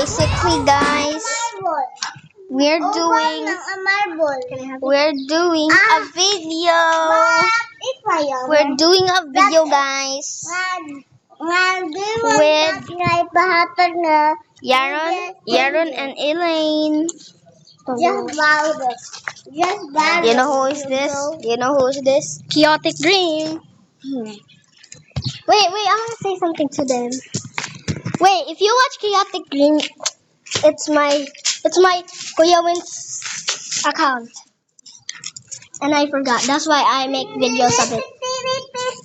basically, guys, we're doing a video. We're doing a video, guys, with Yaron and Elaine. You know who is this? You know who is this? Chaotic Dream. Wait, I want to say something to them. Wait, if you watch Chaotic Dream, it's my Kuya Win's account. And I forgot. That's why I make videos of it.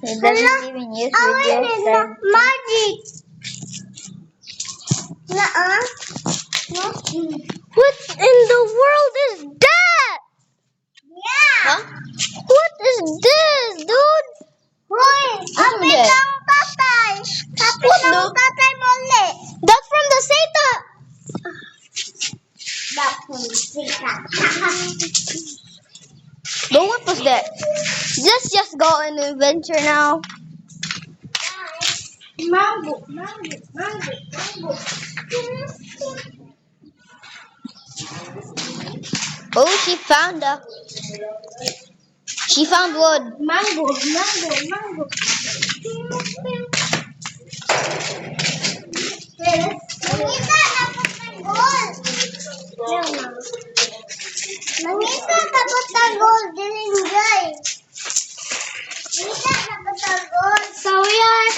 He doesn't even use videos. Magic. What in the world is that? Yeah. Huh? What is this, dude? That's from the Seta. No, what was that? Let's just go on an adventure now. Mango. Oh, she found wood. Mango. Manisa, tapos tanggol, diling guys. Manisa, tapos tanggol. So, yan.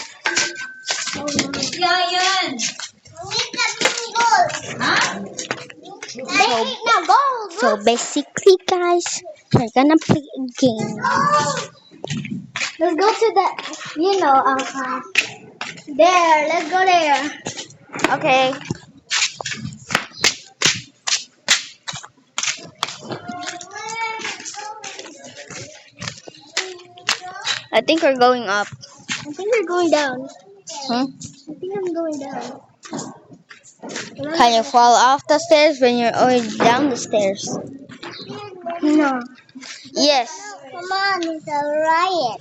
Yan. Manisa, tanggol. Huh? So, basically, guys, we're gonna play a game. Let's go to the, there. Let's go there. Okay. I think we're going up. I think we're going down. Huh? I think I'm going down. Can you fall off the stairs when you're already down the stairs? No. Yes. Come on, it's a riot.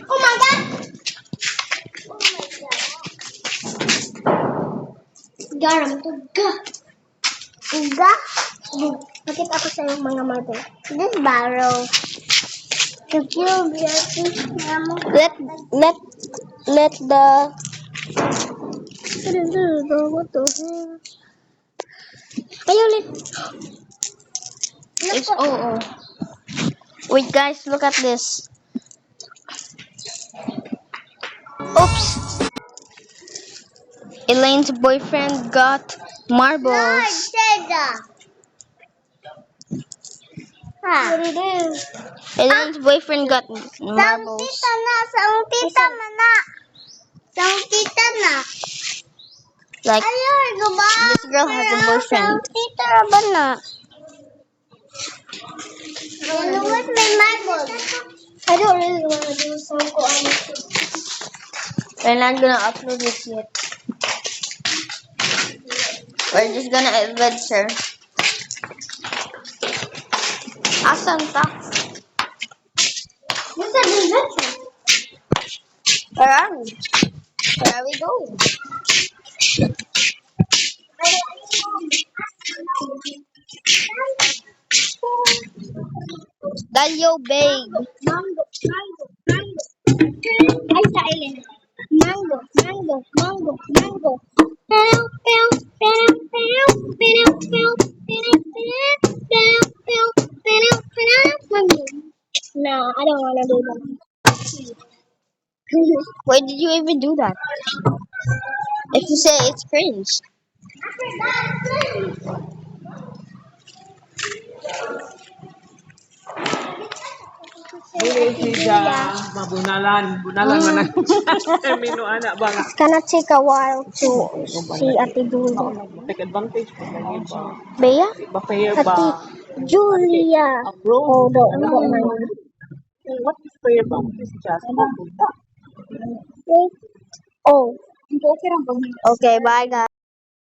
Oh my God! Garam to ga. Uga? Bakit ako sa yung mga marble? This barrel. Let the. What the hell? Kayo ulit. It's Wait, guys, look at this. Oops. Elaine's boyfriend got marbles. What it is? Elaine's boyfriend got marbles. Like, this girl has a boyfriend. Where's my marbles? I don't really want to do some honestly. We're not gonna upload this yet. We're just gonna adventure. Asan ta? You said adventure. Where are we? Where are we going? Dalyo Bay. Mango. Ay, sa Ellen. Mango. No, I don't want to do that. Why did you even do that? If you say it's cringe. Bunalan man mino anak ba nga. It's gonna take a while to see Ate Julia. Take advantage ko lagi ba. Bea? Ba fair ba? Ate Julia. Hold on. What is fair ba? It's just Oh. Okay, bye guys.